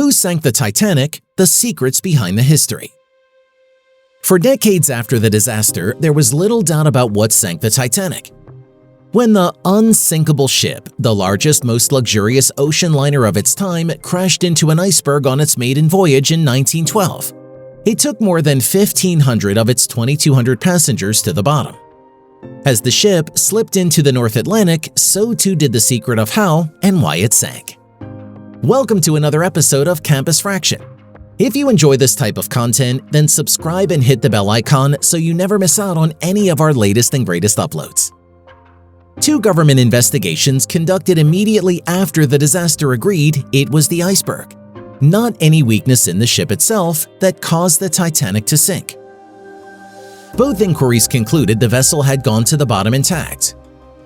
Who sank the Titanic? The secrets behind the history. For decades after the disaster, there was little doubt about what sank the Titanic. When the unsinkable ship, the largest, most luxurious ocean liner of its time, crashed into an iceberg on its maiden voyage in 1912, it took more than 1,500 of its 2,200 passengers to the bottom. As the ship slipped into the North Atlantic, so too did the secret of how and why it sank. Welcome to another episode of Campus Fraction. If you enjoy this type of content, then subscribe and hit the bell icon so you never miss out on any of our latest and greatest uploads. Two government investigations conducted immediately after the disaster agreed it was the iceberg, not any weakness in the ship itself, that caused the Titanic to sink. Both inquiries concluded the vessel had gone to the bottom intact.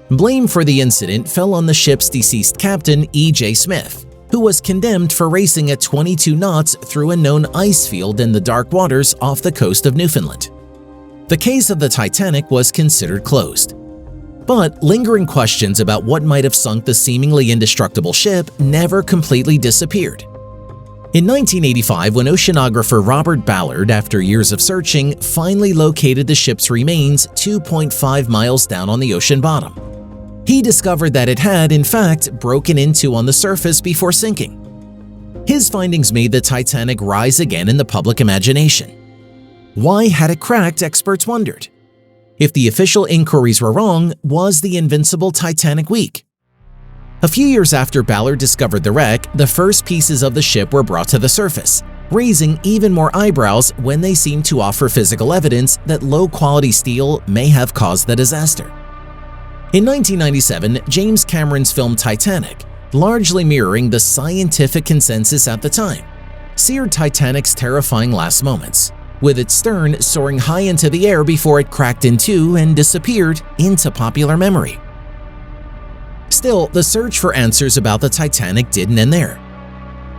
Blame for the incident fell on the ship's deceased captain, 𝐥𝐤𝐤𝐞, who was condemned for racing at 22 knots through a known ice field in the dark waters off the coast of Newfoundland. The case of the Titanic was considered closed. But lingering questions about what might have sunk the seemingly indestructible ship never completely disappeared. In 1985, when oceanographer Robert Ballard, after years of searching, finally located the ship's remains 2.5 miles down on the ocean bottom, he discovered that it had, in fact, broken into on the surface before sinking. His findings made the Titanic rise again in the public imagination. Why had it cracked, experts wondered. If the official inquiries were wrong, was the invincible Titanic weak? A few years after Ballard discovered the wreck, the first pieces of the ship were brought to the surface, raising even more eyebrows when they seemed to offer physical evidence that low-quality steel may have caused the disaster. In 1997, James Cameron's film Titanic, largely mirroring the scientific consensus at the time, seared Titanic's terrifying last moments, with its stern soaring high into the air before it cracked in two and disappeared into popular memory. Still, the search for answers about the Titanic didn't end there.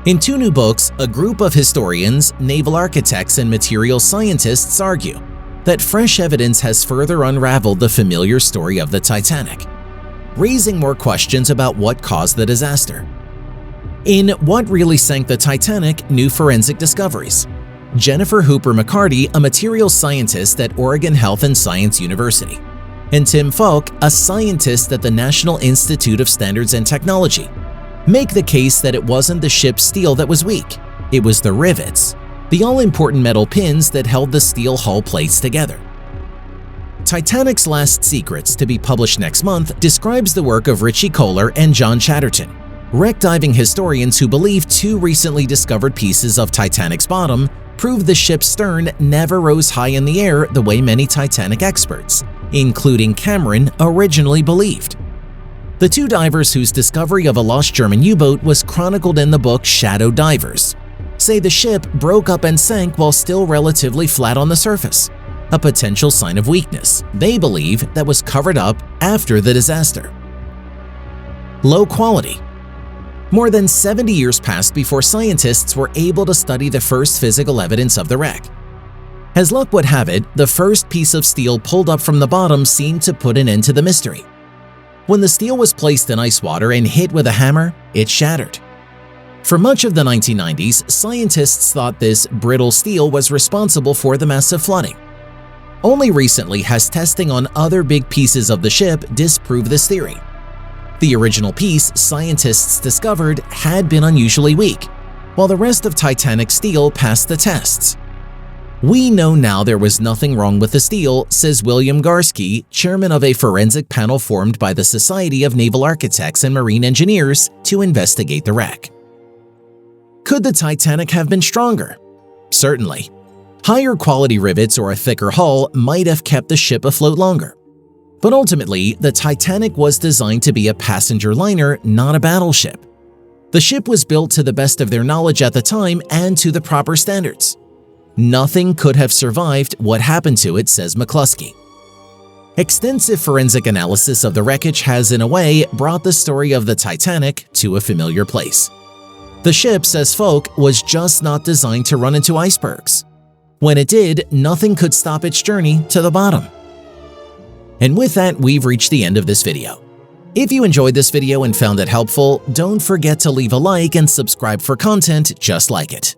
In two new books, a group of historians, naval architects, and materials scientists argue that fresh evidence has further unraveled the familiar story of the Titanic, raising more questions about what caused the disaster. In What Really Sank the Titanic? New Forensic Discoveries, Jennifer Hooper McCarty, a materials scientist at Oregon Health and Science University, and Tim Falk, a scientist at the National Institute of Standards and Technology, make the case that it wasn't the ship's steel that was weak, it was the rivets, the all-important metal pins that held the steel hull plates together. Titanic's Last Secrets, to be published next month, describes the work of Richie Kohler and John Chatterton, wreck diving historians who believe two recently discovered pieces of Titanic's bottom prove the ship's stern never rose high in the air the way many Titanic experts, including Cameron, originally believed. The two divers whose discovery of a lost German U-boat was chronicled in the book Shadow Divers say the ship broke up and sank while still relatively flat on the surface, a potential sign of weakness they believe that was covered up after the disaster. Low quality. More than 70 years passed before scientists were able to study the first physical evidence of the wreck. As luck would have it, the first piece of steel pulled up from the bottom seemed to put an end to the mystery. When the steel was placed in ice water and hit with a hammer, it shattered. For much of the 1990s, scientists thought this brittle steel was responsible for the massive flooding. Only recently has testing on other big pieces of the ship disproved this theory. The original piece scientists discovered had been unusually weak, while the rest of Titanic's steel passed the tests. We know now there was nothing wrong with the steel, says 𝐦𝐤𝐤𝐞, chairman of a forensic panel formed by the Society of Naval Architects and Marine Engineers to investigate the wreck. Could the Titanic have been stronger? Certainly. Higher quality rivets or a thicker hull might have kept the ship afloat longer. But ultimately, the Titanic was designed to be a passenger liner, not a battleship. The ship was built to the best of their knowledge at the time and to the proper standards. Nothing could have survived what happened to it, says McCluskey. Extensive forensic analysis of the wreckage has, in a way, brought the story of the Titanic to a familiar place. The ship, says Falk, was just not designed to run into icebergs. When it did, nothing could stop its journey to the bottom. And with that, we've reached the end of this video. If you enjoyed this video and found it helpful, don't forget to leave a like and subscribe for content just like it.